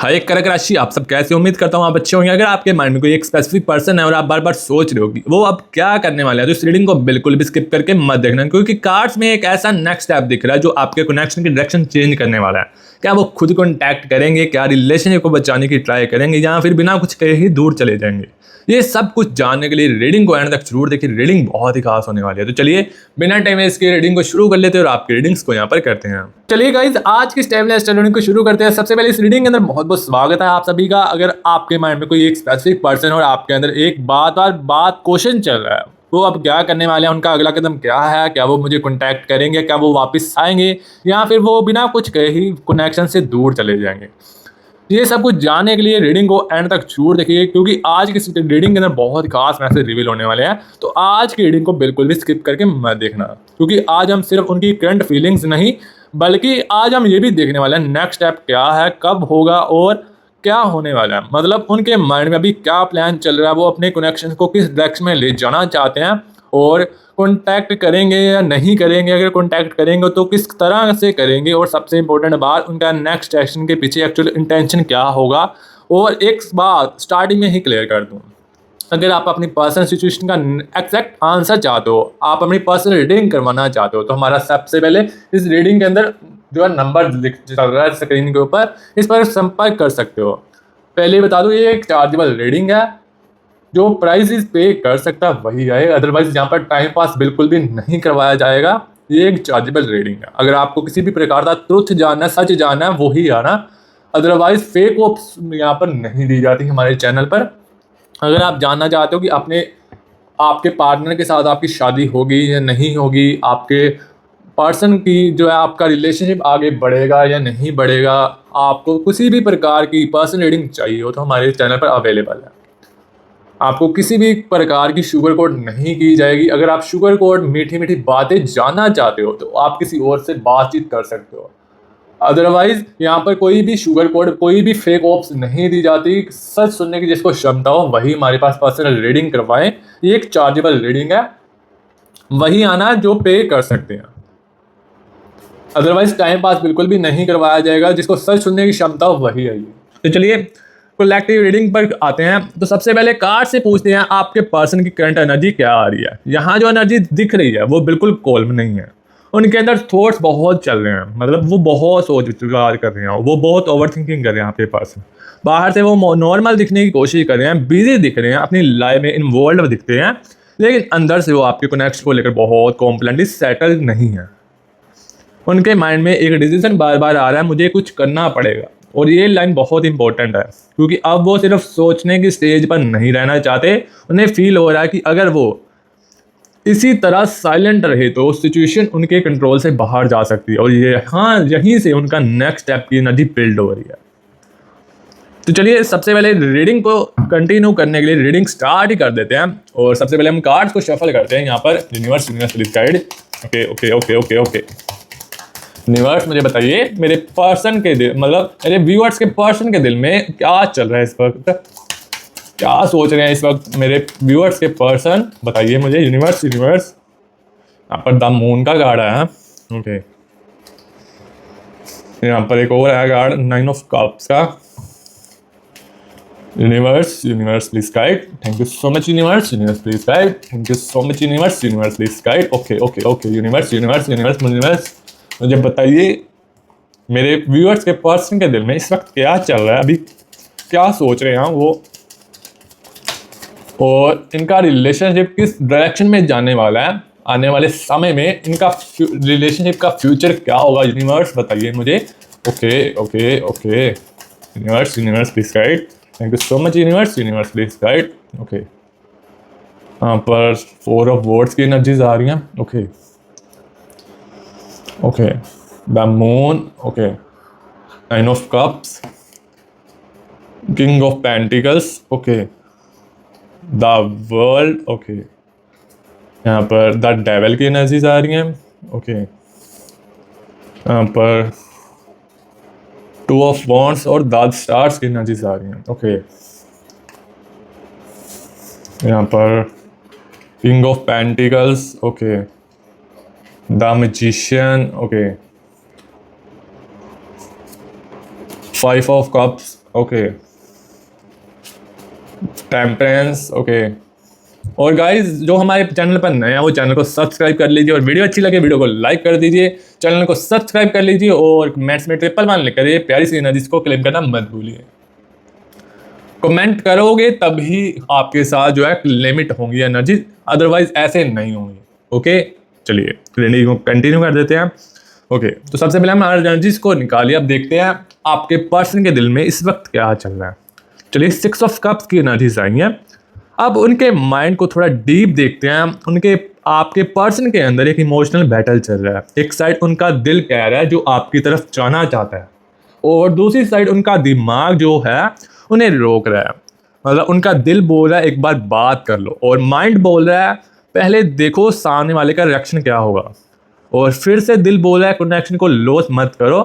हाय कर्क राशि, आप सब कैसे? उम्मीद करता हूँ आप अच्छे होंगे। अगर आपके माइंड में कोई एक स्पेसिफिक पर्सन है और आप बार बार सोच रहे हो कि वो अब क्या करने वाला है, तो इस रीडिंग को बिल्कुल भी स्किप करके मत देखना, क्योंकि कार्ड्स में एक ऐसा नेक्स्ट स्टेप दिख रहा है जो आपके कनेक्शन की डायरेक्शन चेंज करने वाला है। क्या वो खुद कॉन्टैक्ट करेंगे, क्या रिलेशनशिप को बचाने की ट्राई करेंगे, या फिर बिना कुछ कहे ही दूर चले जाएंगे? ये सब कुछ जानने के लिए रीडिंग को एंड तक जरूर देखिए। रीडिंग बहुत ही खास होने वाली है। तो चलिए बिना टाइम वेस्ट किए रीडिंग को शुरू कर लेते हैं और आपकी रीडिंग्स को यहाँ पर करते हैं। चलिए गाइस, आज की स्टेबलेस रीडिंग को शुरू करते हैं। सबसे पहले इस रीडिंग के अंदर बहुत बहुत स्वागत है आप सभी का। अगर आपके माइंड में कोई एक स्पेसिफिक पर्सन और आपके अंदर एक बात क्वेश्चन चल रहा है, वो अब क्या करने वाले हैं, उनका अगला कदम क्या है, क्या वो मुझे कॉन्टैक्ट करेंगे, क्या वो वापस आएंगे, या फिर वो बिना कुछ कहे ही कनेक्शन से दूर चले जाएंगे, ये सब कुछ जानने के लिए रीडिंग को एंड तक जरूर देखिए, क्योंकि आज की रीडिंग के अंदर बहुत खास मैसेज रिवील होने वाले हैं। तो आज की रीडिंग को बिल्कुल भी स्किप करके मत देखना, क्योंकि आज हम सिर्फ उनकी करंट फीलिंग्स नहीं, बल्कि आज हम ये भी देखने वाले हैं नेक्स्ट स्टेप क्या है, कब होगा और क्या होने वाला है। मतलब उनके माइंड में अभी क्या प्लान चल रहा है, वो अपने कनेक्शन को किस डायरेक्शन में ले जाना चाहते हैं, और कॉन्टैक्ट करेंगे या नहीं करेंगे, अगर कॉन्टैक्ट करेंगे तो किस तरह से करेंगे, और सबसे इंपॉर्टेंट बात, उनका नेक्स्ट एक्शन के पीछे एक्चुअल इंटेंशन क्या होगा। और एक बात स्टार्टिंग में ही क्लियर कर दूं, अगर आप अपनी पर्सनल सिचुएशन का एग्जैक्ट आंसर चाहते हो, आप अपनी पर्सनल रीडिंग करवाना चाहते हो, तो हमारा सबसे पहले इस रीडिंग के अंदर जो है नंबर चल रहा है स्क्रीन के ऊपर, इस पर संपर्क कर सकते हो। पहले बता दूं, ये एक चार्जेबल रीडिंग है। जो प्राइस पे कर सकता है वही आएगा, अदरवाइज यहाँ पर टाइम पास बिल्कुल भी नहीं करवाया जाएगा। ये एक चार्जेबल रीडिंग है। अगर आपको किसी भी प्रकार का ट्रुथ जानना है, सच जानना है, वही आना, अदरवाइज फेक होप्स यहाँ पर नहीं दी जाती हमारे चैनल पर। अगर आप जानना चाहते हो कि आपके पार्टनर के साथ आपकी शादी होगी या नहीं होगी, आपके पर्सन की जो है आपका रिलेशनशिप आगे बढ़ेगा या नहीं बढ़ेगा, आपको किसी भी प्रकार की पर्सनल रीडिंग चाहिए हो तो हमारे चैनल पर अवेलेबल है। आपको किसी भी प्रकार की शुगर कोट नहीं की जाएगी। अगर आप शुगर कोट मीठी मीठी बातें जानना चाहते हो तो आप किसी और से बातचीत कर सकते हो। अदरवाइज यहाँ पर कोई भी शुगर कोड, कोई भी फेक ऑप्स नहीं दी जाती। सच सुनने की जिसको क्षमता हो वही हमारे पास पर्सनल रीडिंग करवाएं। ये एक चार्जेबल रीडिंग है, वही आना जो पे कर सकते हैं। अदरवाइज टाइम पास बिल्कुल भी नहीं करवाया जाएगा। जिसको सच सुनने की क्षमता हो वही आइए। तो चलिए कलेक्टिव रीडिंग पर आते हैं। तो सबसे पहले कार्ड से पूछते हैं आपके पर्सन की करंट एनर्जी क्या आ रही है। यहाँ जो एनर्जी दिख रही है वो बिल्कुल कॉल्म नहीं है। उनके अंदर थॉट्स बहुत चल रहे हैं, मतलब वो बहुत सोच विचार कर रहे हैं, वो बहुत ओवर थिंकिंग कर रहे हैं। आपके पर्सन बाहर से वो नॉर्मल दिखने की कोशिश कर रहे हैं, बिजी दिख रहे हैं, अपनी लाइफ में इन्वॉल्व दिखते हैं, लेकिन अंदर से वो आपके कनेक्शन को लेकर बहुत कॉम्प्लेटली सेटल नहीं है। उनके माइंड में एक डिसीजन बार बार आ रहा है, मुझे कुछ करना पड़ेगा। और ये लाइन बहुत इंपॉर्टेंट है, क्योंकि अब वो सिर्फ सोचने की स्टेज पर नहीं रहना चाहते। उन्हें फील हो रहा है कि अगर वो इसी तरह साइलेंट रहे तो सिचुएशन उनके कंट्रोल से बाहर जा सकती है, और यहीं से उनका नेक्स्ट स्टेप की एनर्जी बिल्ड हो रही है। तो चलिए सबसे पहले रीडिंग को कंटिन्यू करने के लिए रीडिंग स्टार्ट ही कर देते हैं। और सबसे पहले हम कार्ड्स को शफल करते हैं यहाँ पर। Universe please guide. Okay okay okay okay okay universe, मुझे बताइए मेरे पर्सन के दिल, मतलब मेरे व्यूअर्स के पर्सन के दिल में क्या चल रहा है इस वक्त, क्या सोच रहे हैं इस वक्त मेरे व्यूअर्स के पर्सन, बताइए मुझे। यूनिवर्स यहाँ पर द मून का कार्ड आया। ओके, यहाँ पर एक और आया कार्ड 9 ऑफ कप्स का। Universe please guide. Thank you so much universe please guide. Thank you so much universe please guide. Okay okay okay universe मुझे बताइए मेरे व्यूअर्स के पर्सन के दिल में इस वक्त क्या चल रहा है, अभी क्या सोच रहे हैं वो, और इनका रिलेशनशिप किस डायरेक्शन में जाने वाला है। आने वाले समय में इनका रिलेशनशिप का फ्यूचर क्या होगा। यूनिवर्स बताइए मुझे। Okay okay okay universe please guide. Thank you so much universe please guide. Okay, यहाँ पर 4 ऑफ वॉर्ड्स की एनर्जीज आ रही हैं। Okay okay, the moon. Okay, 9 of cups, king of pentacles. Okay, the world. Okay, यहाँ पर the devil की energies आ रही हैं। ओके, यहाँ पर 2 ऑफ वॉन्ड्स और द स्टार्स की एनर्जीज आ रही हैं। ओके, यहाँ पर king of pentacles. Okay, the magician. Okay, 5 of cups okay, temperance, okay. और गाइज जो हमारे चैनल पर नए हैं वो चैनल को सब्सक्राइब कर लीजिए, और वीडियो अच्छी लगे वीडियो को लाइक कर दीजिए, चैनल को सब्सक्राइब कर लीजिए, और मैथ्स में ट्रिपल 1 लिख कर ये प्यारी सी एनर्जीज को क्लेम करना मत भूलिए। कमेंट करोगे तभी आपके साथ जो है लिमिट होंगी एनर्जी, अदरवाइज ऐसे नहीं होंगी। ओके, चलिए रीडिंग को कंटिन्यू कर देते हैं। ओके, तो सबसे पहले हम एनर्जीज को निकालिए। अब देखते हैं आपके पर्सन के दिल में इस वक्त क्या चल रहा है। चलिए 6 ऑफ कप्स की एनर्जीज आई हैं। अब उनके माइंड को थोड़ा डीप देखते हैं। उनके आपके पर्सन के अंदर एक इमोशनल बैटल चल रहा है। एक साइड उनका दिल कह रहा है जो आपकी तरफ जाना चाहता है, और दूसरी साइड उनका दिमाग जो है उन्हें रोक रहा है। मतलब उनका दिल बोल रहा है एक बार बात कर लो, और माइंड बोल रहा है पहले देखो सामने वाले का रिएक्शन क्या होगा। और फिर से दिल बोल रहा है कनेक्शन को लॉस मत करो,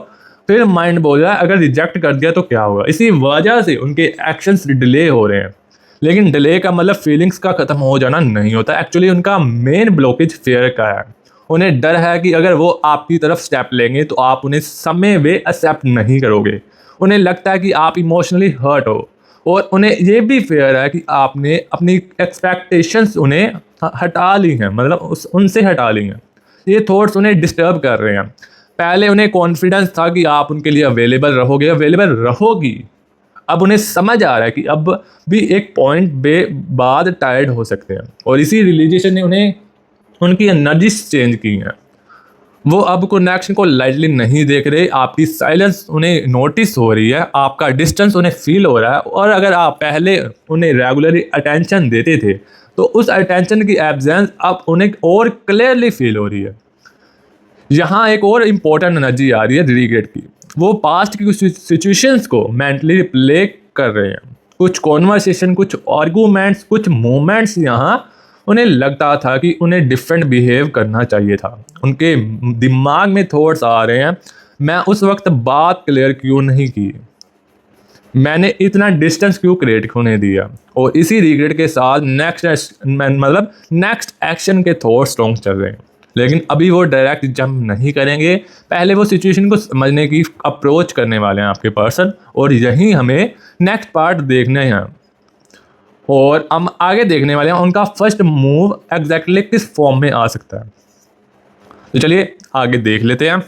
फिर माइंड बोल रहा है अगर रिजेक्ट कर दिया तो क्या होगा। इसी वजह से उनके एक्शंस डिले हो रहे हैं। लेकिन डिले का मतलब फीलिंग्स का ख़त्म हो जाना नहीं होता। एक्चुअली उनका मेन ब्लॉकेज फेयर का है। उन्हें डर है कि अगर वो आपकी तरफ स्टेप लेंगे तो आप उन्हें समय वे एक्सेप्ट नहीं करोगे। उन्हें लगता है कि आप इमोशनली हर्ट हो, और उन्हें ये भी फेयर है कि आपने अपनी एक्सपेक्टेशंस उन्हें हटा ली हैं, मतलब उनसे हटा ली हैं। ये थॉट्स उन्हें डिस्टर्ब कर रहे हैं। पहले उन्हें कॉन्फिडेंस था कि आप उनके लिए अवेलेबल रहोगी। अब उन्हें समझ आ रहा है कि अब भी एक पॉइंट बाद टायर्ड हो सकते हैं, और इसी रियलाइजेशन ने उन्हें उनकी एनर्जी चेंज की हैं। वो अब कनेक्शन को लाइटली नहीं देख रहे। आपकी साइलेंस उन्हें नोटिस हो रही है, आपका डिस्टेंस उन्हें फील हो रहा है। और अगर आप पहले उन्हें रेगुलरली अटेंशन देते थे तो उस अटेंशन की एब्सेंस अब उन्हें और क्लियरली फील हो रही है। यहाँ एक और इम्पोर्टेंट एनर्जी आ रही है रिग्रेट की। वो पास्ट की कुछ सिचुएशंस को मेंटली रिप्ले कर रहे हैं। कुछ कॉन्वर्सेशन, कुछ आर्गूमेंट्स, कुछ मोमेंट्स यहाँ उन्हें लगता था कि उन्हें डिफरेंट बिहेव करना चाहिए था। उनके दिमाग में थॉट्स आ रहे हैं, मैं उस वक्त बात क्लियर क्यों नहीं की, मैंने इतना डिस्टेंस क्यों क्रिएट होने दिया। और इसी रिग्रेट के साथ नेक्स्ट एक्शन के थॉट्स स्ट्रॉन्ग चल रहे हैं। लेकिन अभी वो डायरेक्ट जंप नहीं करेंगे, पहले वो सिचुएशन को समझने की अप्रोच करने वाले हैं आपके पर्सन। और यही हमें नेक्स्ट पार्ट देखने हैं, और हम आगे देखने वाले हैं उनका फर्स्ट मूव एग्जैक्टली किस फॉर्म में आ सकता है। तो चलिए आगे देख लेते हैं।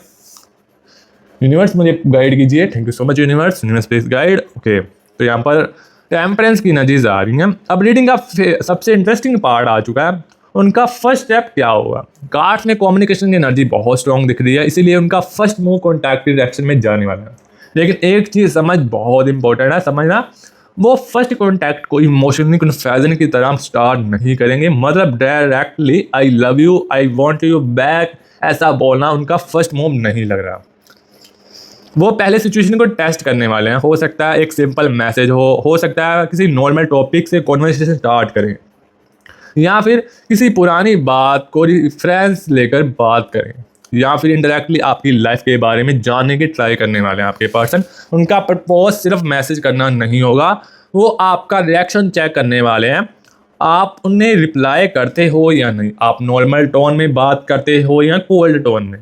यूनिवर्स मुझे गाइड कीजिए। Thank you so much universe please guide. Okay, तो यहाँ पर टेम्परेंस की एनर्जीज आ रही हैं। अब रीडिंग का सबसे इंटरेस्टिंग पार्ट आ चुका है। उनका फर्स्ट स्टेप क्या होगा। कार्ड्स में कम्युनिकेशन की एनर्जी बहुत स्ट्रॉन्ग दिख रही है, इसीलिए उनका फर्स्ट मूव कॉन्टैक्ट की डायरेक्शन में जाने वाला है। लेकिन एक चीज़ समझ बहुत इंपॉर्टेंट है, समझना, वो फर्स्ट कॉन्टैक्ट को इमोशनली कन्फ्यूजन की तरह स्टार्ट नहीं करेंगे। मतलब directly I love you, I want you back ऐसा बोलना उनका फर्स्ट मूव नहीं लग रहा। वो पहले सिचुएशन को टेस्ट करने वाले हैं। हो सकता है एक सिंपल मैसेज हो सकता है किसी नॉर्मल टॉपिक से कॉन्वर्सेशन स्टार्ट करें, या फिर किसी पुरानी बात को रेफरेंस लेकर बात करें, या फिर इनडायरेक्टली आपकी लाइफ के बारे में जानने की ट्राई करने वाले हैं आपके पर्सन। उनका पर्पस सिर्फ मैसेज करना नहीं होगा, वो आपका रिएक्शन चेक करने वाले हैं। आप उन्हें रिप्लाई करते हो या नहीं, आप नॉर्मल टोन में बात करते हो या कोल्ड टोन में,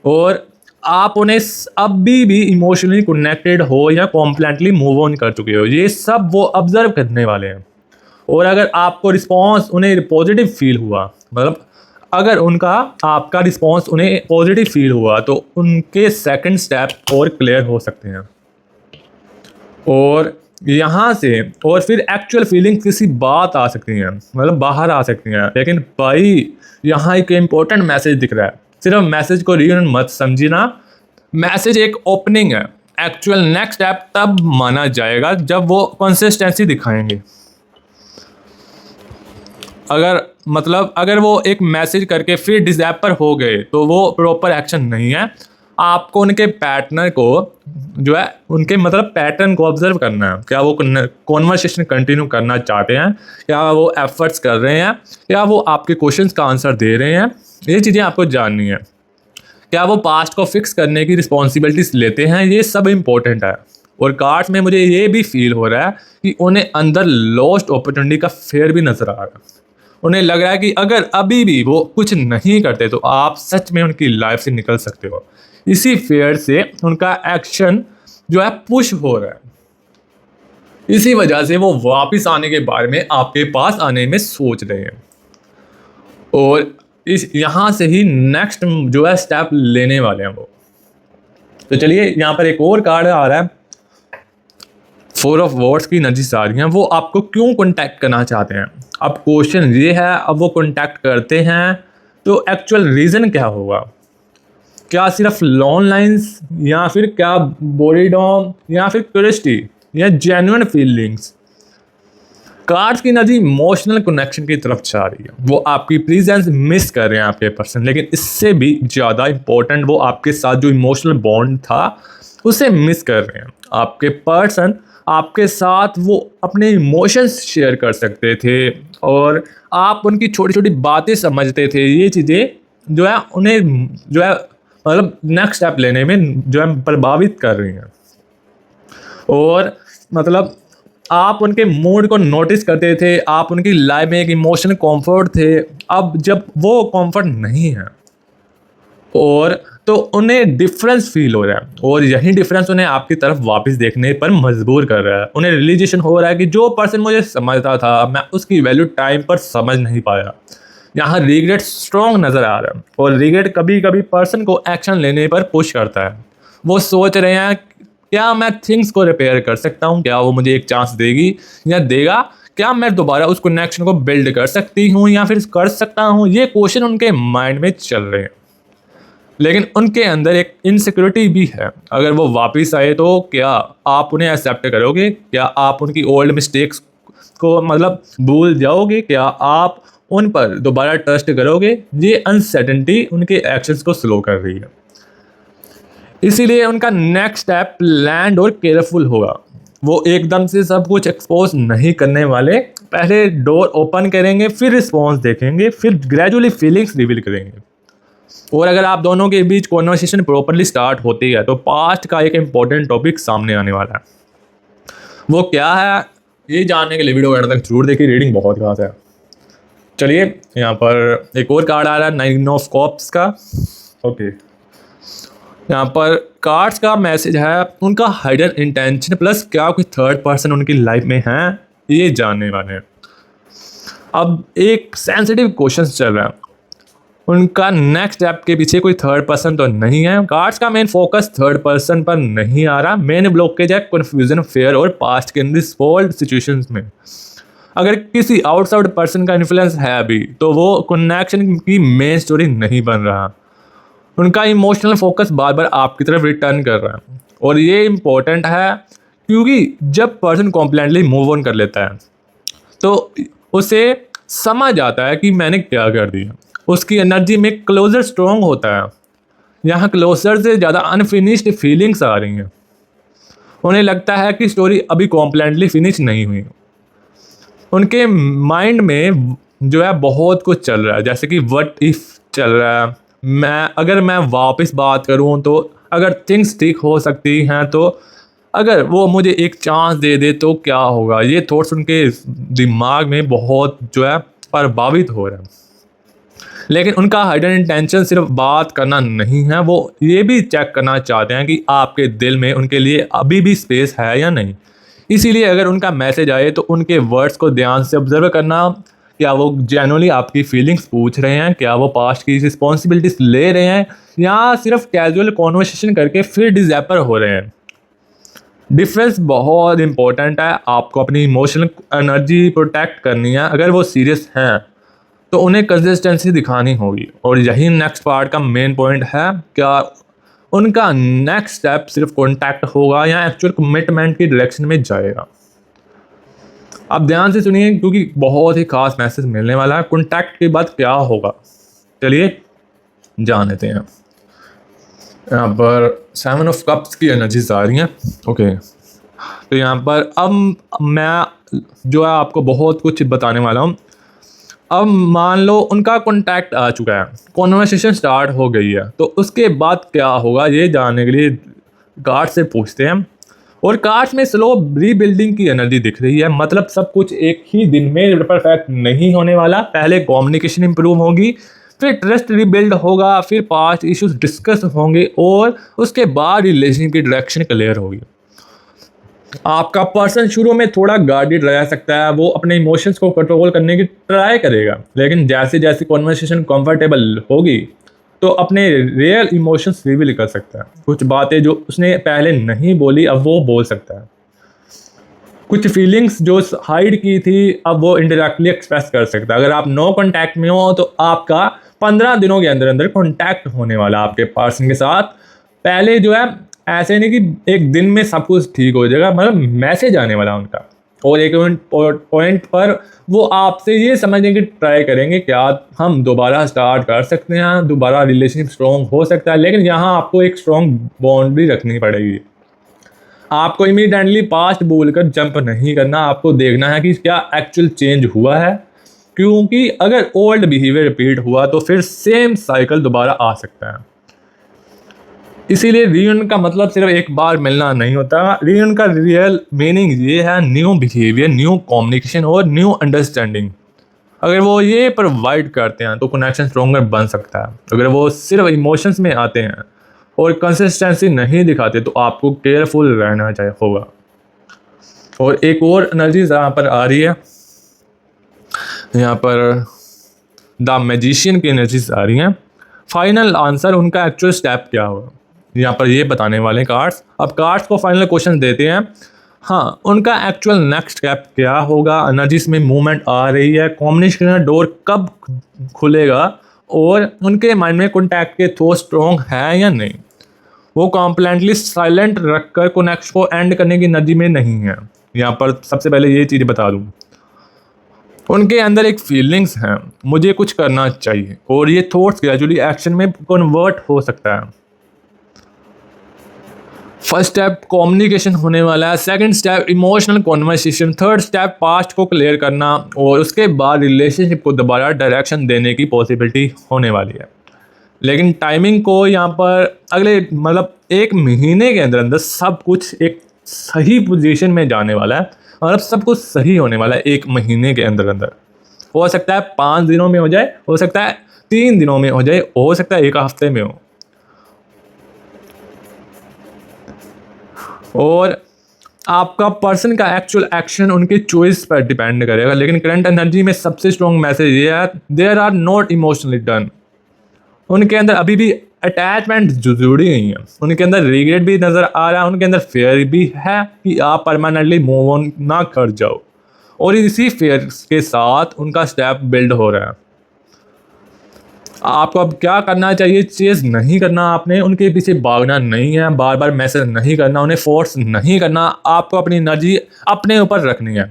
और आप उन्हें अभी भी इमोशनली कनेक्टेड हो या कॉम्प्लीटली मूव ऑन कर चुके हो, ये सब वो ऑब्जर्व करने वाले हैं। और अगर आपको रिस्पॉन्स उन्हें पॉजिटिव फील हुआ, मतलब अगर आपका रिस्पॉन्स उन्हें पॉजिटिव फील हुआ, तो उनके सेकंड स्टेप और क्लियर हो सकते हैं। और यहाँ से और फिर एक्चुअल फीलिंग किसी बात आ सकती हैं, मतलब बाहर आ सकती हैं। लेकिन भाई यहाँ एक इम्पोर्टेंट मैसेज दिख रहा है। सिर्फ मैसेज को रीड मत समझना, मैसेज एक ओपनिंग है। एक्चुअल नेक्स्ट स्टेप तब माना जाएगा जब वो कंसिस्टेंसी दिखाएंगे। अगर वो एक मैसेज करके फिर डिसएपर हो गए तो वो प्रॉपर एक्शन नहीं है। आपको उनके पैटर्न को जो है उनके पैटर्न को ऑब्जर्व करना है। क्या वो कॉन्वर्सेशन कंटिन्यू करना चाहते हैं, क्या वो एफर्ट्स कर रहे हैं, क्या वो आपके क्वेश्चंस का आंसर दे रहे हैं, ये चीज़ें आपको जाननी है। क्या वो पास्ट को फिक्स करने की रिस्पॉन्सिबिलिटीज लेते हैं, ये सब इम्पोर्टेंट है। और कार्ड्स में मुझे ये भी फील हो रहा है कि उन्हें अंदर लॉस्ट अपॉर्चुनिटी का फेयर भी नजर आ रहा है। उन्हें लग रहा है कि अगर अभी भी वो कुछ नहीं करते तो आप सच में उनकी लाइफ से निकल सकते हो। इसी फेयर से उनका एक्शन जो है पुश हो रहा है। इसी वजह से वो वापस आने के बारे में आपके पास आने में सोच रहे हैं, और इस यहाँ से ही नेक्स्ट जो है स्टेप लेने वाले हैं वो। तो चलिए यहाँ पर एक और कार्ड आ रहा है, 4 ऑफ वॉर्ड्स की एनर्जी आ रही हैं। वो आपको क्यों कांटेक्ट करना चाहते हैं? अब क्वेश्चन ये है, अब वो कांटेक्ट करते हैं तो एक्चुअल रीज़न क्या होगा? क्या सिर्फ लॉन लाइन्स, या फिर क्या बोरीडॉम, या फिर क्यूरियोसिटी, या जेन्युइन फीलिंग्स? कार्ड्स की एनर्जी इमोशनल कनेक्शन की तरफ जा रही है। वो आपकी प्रेजेंस मिस कर रहे हैं आपके पर्सन, लेकिन इससे भी ज़्यादा इम्पोर्टेंट वो आपके साथ जो इमोशनल बॉन्ड था उसे मिस कर रहे हैं। आपके पर्सन आपके साथ वो अपने इमोशंस शेयर कर सकते थे, और आप उनकी छोटी छोटी बातें समझते थे। ये चीज़ें जो है उन्हें जो है मतलब नेक्स्ट स्टेप लेने में जो है प्रभावित कर रही हैं, और मतलब आप उनके मूड को नोटिस करते थे, आप उनकी लाइफ में एक इमोशनल कंफर्ट थे। अब जब वो कंफर्ट नहीं है, और तो उन्हें डिफरेंस फील हो रहा है, और यही डिफरेंस उन्हें आपकी तरफ वापस देखने पर मजबूर कर रहा है। उन्हें रियलाइजेशन हो रहा है कि जो पर्सन मुझे समझता था, मैं उसकी वैल्यू टाइम पर समझ नहीं पाया। यहाँ रिग्रेट स्ट्रॉन्ग नज़र आ रहा है, और रिग्रेट कभी कभी पर्सन को एक्शन लेने पर पुश करता है। वो सोच रहे हैं, क्या मैं थिंग्स को रिपेयर कर सकता हूँ? क्या वो मुझे एक चांस देगी या देगा? क्या मैं दोबारा उस कनेक्शन को बिल्ड कर सकती हूँ या फिर कर सकता हूँ? ये क्वेश्चन उनके माइंड में चल रहे हैं, लेकिन उनके अंदर एक इनसिक्योरिटी भी है। अगर वो वापस आए तो क्या आप उन्हें एक्सेप्ट करोगे? क्या आप उनकी ओल्ड मिस्टेक्स को मतलब भूल जाओगे? क्या आप उन पर दोबारा ट्रस्ट करोगे? ये अनसर्टेनिटी उनके एक्शंस को स्लो कर रही है, इसीलिए उनका नेक्स्ट स्टेप प्लान्ड और केयरफुल होगा। वो एकदम से सब कुछ एक्सपोज नहीं करने वाले, पहले डोर ओपन करेंगे, फिर रिस्पॉन्स देखेंगे, फिर ग्रेजुअली फीलिंग्स रिवील करेंगे। और अगर आप दोनों के बीच कॉन्वर्सेशन प्रॉपरली स्टार्ट होती है तो पास्ट का एक इम्पॉर्टेंट टॉपिक सामने आने वाला है। वो क्या है, ये जानने के लिए वीडियो एंड तक जरूर देखिए, रीडिंग बहुत खास है। चलिए यहाँ पर एक और कार्ड आ रहा है, 9 ऑफ कप्स का। ओके, यहाँ पर कार्ड्स का मैसेज है उनका हिडन इंटेंशन प्लस क्या कोई थर्ड पर्सन उनकी लाइफ में है, ये जानने वाले हैं। अब एक सेंसिटिव क्वेश्चन चल रहा है, उनका नेक्स्ट स्टेप के पीछे कोई थर्ड पर्सन तो नहीं है। कार्ड्स का मेन फोकस थर्ड पर्सन पर नहीं आ रहा, मेन ब्लॉकेज है कन्फ्यूजन, फेयर और पास्ट के रिसॉल्व्ड सिचुएशंस में। अगर किसी आउटसाइड पर्सन का इन्फ्लुएंस है अभी, तो वो कनेक्शन की मेन स्टोरी नहीं बन रहा। उनका इमोशनल फोकस बार बार आपकी तरफ रिटर्न कर रहा है, और ये इम्पोर्टेंट है क्योंकि जब पर्सन कॉम्प्लेंटली मूव ऑन कर लेता है तो उसे समझ आता है कि मैंने क्या कर दिया। उसकी एनर्जी में क्लोजर स्ट्रॉन्ग होता है। यहाँ क्लोजर से ज़्यादा अनफिनिश्ड फीलिंग्स आ रही हैं। उन्हें लगता है कि स्टोरी अभी कॉम्प्लेंटली फिनिश नहीं हुई। उनके माइंड में जो है बहुत कुछ चल रहा है, जैसे कि व्हाट इफ चल रहा है। अगर मैं वापस बात करूं तो अगर थिंग्स ठीक हो सकती हैं, तो अगर वो मुझे एक चांस दे दे तो क्या होगा। ये थॉट्स उनके दिमाग में बहुत जो है प्रभावित हो रहा है। लेकिन उनका हिडन इंटेंशन सिर्फ बात करना नहीं है, वो ये भी चेक करना चाहते हैं कि आपके दिल में उनके लिए अभी भी स्पेस है या नहीं। इसीलिए अगर उनका मैसेज आए तो उनके वर्ड्स को ध्यान से ऑब्जर्व करना। क्या वो जेन्युइनली आपकी फीलिंग्स पूछ रहे हैं? क्या वो पास्ट की रिस्पॉन्सिबिलिटीज ले रहे हैं, या सिर्फ कैजुअल कॉन्वर्सेशन करके फिर डिज़ैपर हो रहे हैं? डिफरेंस बहुत इंपॉर्टेंट है। आपको अपनी इमोशनल एनर्जी प्रोटेक्ट करनी है। अगर वो सीरियस हैं तो उन्हें कंसिस्टेंसी दिखानी होगी, और यही नेक्स्ट पार्ट का मेन पॉइंट है। क्या उनका नेक्स्ट स्टेप सिर्फ कॉन्टैक्ट होगा या एक्चुअल कमिटमेंट की डायरेक्शन में जाएगा? आप ध्यान से सुनिए क्योंकि बहुत ही खास मैसेज मिलने वाला है। कॉन्टैक्ट के बाद क्या होगा, चलिए जान लेते हैं। यहाँ पर 7 ऑफ कप्स की एनर्जीज आ रही हैं। ओके, तो यहाँ पर अब मैं जो है आपको बहुत कुछ बताने वाला हूँ। अब मान लो उनका कॉन्टैक्ट आ चुका है, कॉन्वर्सेशन स्टार्ट हो गई है, तो उसके बाद क्या होगा ये जानने के लिए कार्ड से पूछते हैं। और कार्ड्स में स्लो रीबिल्डिंग की एनर्जी दिख रही है, मतलब सब कुछ एक ही दिन में परफेक्ट नहीं होने वाला। पहले कम्युनिकेशन इंप्रूव होगी, फिर ट्रस्ट रीबिल्ड होगा, फिर पास्ट इश्यूज डिस्कस होंगे, और उसके बाद रिलेशन की डायरेक्शन क्लियर होगी। आपका पर्सन शुरू में थोड़ा गार्डेड रह सकता है, वो अपने इमोशंस को कंट्रोल करने की ट्राई करेगा, लेकिन जैसे जैसे कॉन्वर्सेशन कंफर्टेबल होगी तो अपने रियल इमोशंस रिवील कर सकता है। कुछ बातें जो उसने पहले नहीं बोली अब वो बोल सकता है। कुछ फीलिंग्स जो हाइड की थी अब वो इंडायरेक्टली एक्सप्रेस कर सकता है। अगर आप नो कांटेक्ट में हो तो आपका 15 दिनों के अंदर अंदर कांटेक्ट होने वाला आपके पर्सन के साथ। पहले जो है ऐसे नहीं कि एक दिन में सब कुछ ठीक हो जाएगा, मतलब मैसेज आने वाला उनका, और एक पॉइंट पर वो आपसे ये समझने की ट्राई करेंगे क्या हम दोबारा स्टार्ट कर सकते हैं, दोबारा रिलेशनशिप स्ट्रॉन्ग हो सकता है। लेकिन यहाँ आपको एक स्ट्रॉन्ग बाउंड्री रखनी पड़ेगी। आपको इमीडिएटली पास्ट बोलकर जंप नहीं करना, आपको देखना है कि क्या एक्चुअल चेंज हुआ है, क्योंकि अगर ओल्ड बिहेवियर रिपीट हुआ तो फिर सेम साइकिल दोबारा आ सकता है। इसीलिए रीयूनियन का मतलब सिर्फ एक बार मिलना नहीं होता। रीयूनियन का रियल मीनिंग ये है न्यू बिहेवियर, न्यू कम्युनिकेशन और न्यू अंडरस्टैंडिंग। अगर वो ये प्रोवाइड करते हैं तो कनेक्शन स्ट्रॉन्गर बन सकता है। अगर वो सिर्फ इमोशंस में आते हैं और कंसिस्टेंसी नहीं दिखाते तो आपको केयरफुल रहना चाहिए होगा। और एक और एनर्जी यहाँ पर आ रही है, यहाँ पर द मैजिशियन की एनर्जीज आ रही हैं। फाइनल आंसर, उनका एक्चुअल स्टेप क्या होगा, यहाँ पर ये बताने वाले हैं कार्ड्स। अब कार्ड्स को फाइनल क्वेश्चन देते हैं। हाँ, उनका एक्चुअल नेक्स्ट स्टेप क्या होगा, एनर्जीज में मूवमेंट आ रही है, कॉम्बिनेशन डोर कब खुलेगा, और उनके माइंड में कॉन्टैक्ट के थॉट स्ट्रॉन्ग है या नहीं। वो कॉम्प्लेंटली साइलेंट रखकर कनेक्शन को एंड करने की एनर्जी में नहीं है। यहाँ पर सबसे पहले ये चीज़ बता दूँ, उनके अंदर एक फीलिंग्स हैं, मुझे कुछ करना चाहिए, और ये थॉट्स ग्रेजुअली एक्शन में कन्वर्ट हो सकता है। फर्स्ट स्टेप कम्युनिकेशन होने वाला है, second step emotional conversation, third step past को क्लियर करना, और उसके बाद रिलेशनशिप को दोबारा डायरेक्शन देने की पॉसिबिलिटी होने वाली है। लेकिन टाइमिंग को यहाँ पर अगले मतलब 1 महीने के अंदर अंदर सब कुछ एक सही पोजीशन में जाने वाला है, मतलब सब कुछ सही होने वाला है 1 महीने के अंदर अंदर। हो सकता है 5 दिनों में हो जाए, हो सकता है 3 दिनों में हो जाए, हो सकता है 1 हफ्ते में हो। और आपका पर्सन का एक्चुअल एक्शन उनके चॉइस पर डिपेंड करेगा। लेकिन करंट एनर्जी में सबसे स्ट्रॉन्ग मैसेज ये है, there are not emotionally done. उनके अंदर अभी भी अटैचमेंट जुड़ी गई है, उनके अंदर रिग्रेट भी नज़र आ रहा है, उनके अंदर फेयर भी है कि आप परमानेंटली मूव ऑन ना कर जाओ, और इसी फेयर के साथ उनका स्टेप बिल्ड हो रहा है। आपको अब क्या करना चाहिए, चेज नहीं करना, आपने उनके पीछे भागना नहीं है, बार बार मैसेज नहीं करना, उन्हें फोर्स नहीं करना, आपको अपनी एनर्जी अपने ऊपर रखनी है।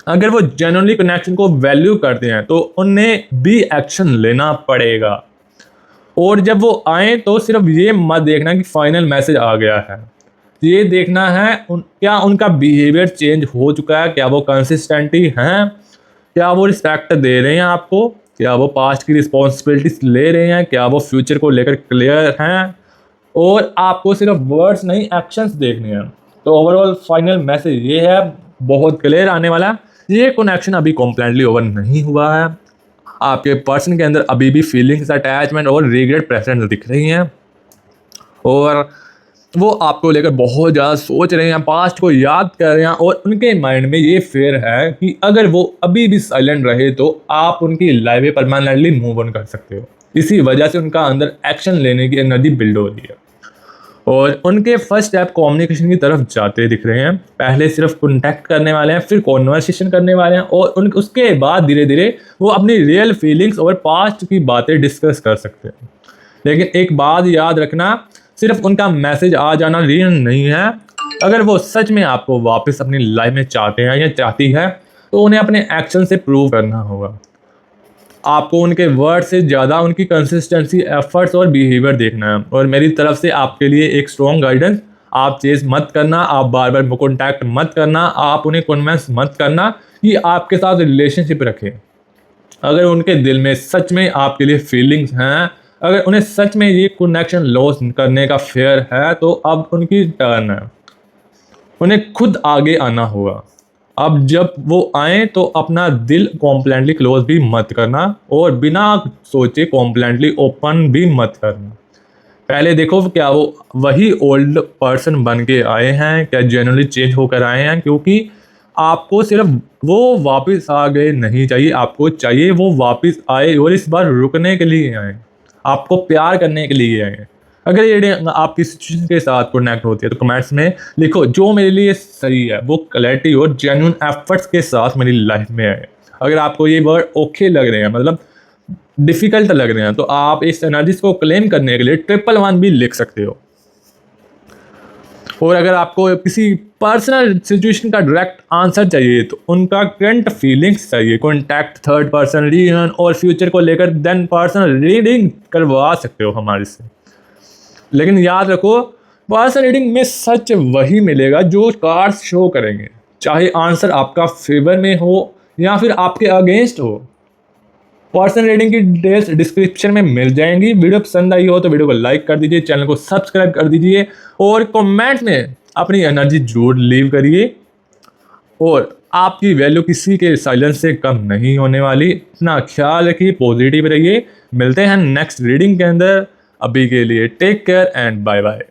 अगर वो जेन्युइनली कनेक्शन को वैल्यू करते हैं तो उन्हें भी एक्शन लेना पड़ेगा। और जब वो आए तो सिर्फ ये मत देखना कि फाइनल मैसेज आ गया है, ये देखना है क्या उनका बिहेवियर चेंज हो चुका है, क्या वो कंसिस्टेंटी हैं, क्या वो रिस्पेक्ट दे रहे हैं आपको, क्या वो पास्ट की रिस्पॉन्सिबिलिटीज ले रहे हैं, क्या वो फ्यूचर को लेकर क्लियर हैं। और आपको सिर्फ वर्ड्स नहीं एक्शंस देखने हैं। तो ओवरऑल फाइनल मैसेज ये है, बहुत क्लियर आने वाला। ये कनेक्शन अभी कम्प्लीटली ओवर नहीं हुआ है, आपके पर्सन के अंदर अभी भी फीलिंग्स, अटैचमेंट और रिग्रेट प्रेजेंट दिख रही हैं, और वो आपको लेकर बहुत ज़्यादा सोच रहे हैं, पास्ट को याद कर रहे हैं, और उनके माइंड में ये फेयर है कि अगर वो अभी भी साइलेंट रहे तो आप उनकी लाइफ में परमानेंटली मूव ऑन कर सकते हो। इसी वजह से उनका अंदर एक्शन लेने की एनर्जी बिल्ड हो रही है, और उनके फर्स्ट स्टेप कम्युनिकेशन की तरफ जाते दिख रहे हैं। पहले सिर्फ कॉन्टैक्ट करने वाले हैं, फिर कॉन्वर्सेशन करने वाले हैं, और उसके बाद धीरे धीरे वो अपनी रियल फीलिंग्स और पास्ट की बातें डिस्कस कर सकते हैं। लेकिन एक बात याद रखना, सिर्फ उनका मैसेज आ जाना रीजन नहीं है। अगर वो सच में आपको वापस अपनी लाइफ में चाहते हैं या चाहती है तो उन्हें अपने एक्शन से प्रूव करना होगा। आपको उनके वर्ड से ज़्यादा उनकी कंसिस्टेंसी, एफर्ट्स और बिहेवियर देखना है। और मेरी तरफ से आपके लिए एक स्ट्रॉन्ग गाइडेंस, आप चेज मत करना, आप बार बार कॉन्टैक्ट मत करना, आप उन्हें कन्विंस मत करना कि आपके साथ रिलेशनशिप रखें। अगर उनके दिल में सच में आपके लिए फीलिंग्स हैं, अगर उन्हें सच में ये कनेक्शन लॉस करने का फेयर है, तो अब उनकी टर्न है, उन्हें खुद आगे आना होगा। अब जब वो आए तो अपना दिल कॉम्प्लेटली क्लोज भी मत करना, और बिना सोचे कॉम्प्लेटली ओपन भी मत करना। पहले देखो क्या वो वही ओल्ड पर्सन बन के आए हैं, क्या जेन्युइनली चेंज होकर आए हैं, क्योंकि आपको सिर्फ वो वापस आ गए नहीं चाहिए, आपको चाहिए वो वापस आए और इस बार रुकने के लिए आए, आपको प्यार करने के लिए आए। अगर ये रीडिंग आपकी सिचुएशन के साथ कनेक्ट होती है तो कमेंट्स में लिखो जो मेरे लिए सही है, वो क्लैरिटी और जेन्युइन एफर्ट्स के साथ मेरी लाइफ में आए। अगर आपको ये वर्ड ओके लग रहे हैं, मतलब डिफ़िकल्ट लग रहे हैं, तो आप इस एनर्जीज को क्लेम करने के लिए 111 भी लिख सकते हो। और अगर आपको किसी पर्सनल सिचुएशन का डायरेक्ट आंसर चाहिए तो उनका करंट फीलिंग्स चाहिए, कॉन्टैक्ट थर्ड पर्सन रीजन और फ्यूचर को लेकर देन पर्सनल रीडिंग करवा सकते हो हमारे से। लेकिन याद रखो, पर्सनल रीडिंग में सच वही मिलेगा जो कार्ड्स शो करेंगे, चाहे आंसर आपका फेवर में हो या फिर आपके अगेंस्ट हो। पर्सनल रीडिंग की डिटेल्स डिस्क्रिप्शन में मिल जाएंगी। वीडियो पसंद आई हो तो वीडियो को लाइक कर दीजिए, चैनल को सब्सक्राइब कर दीजिए और कमेंट में अपनी एनर्जी जरूर लीव करिए। और आपकी वैल्यू किसी के साइलेंस से कम नहीं होने वाली। अपना ख्याल रखिए, पॉजिटिव रहिए। मिलते हैं नेक्स्ट रीडिंग के अंदर। अभी के लिए take care and bye bye.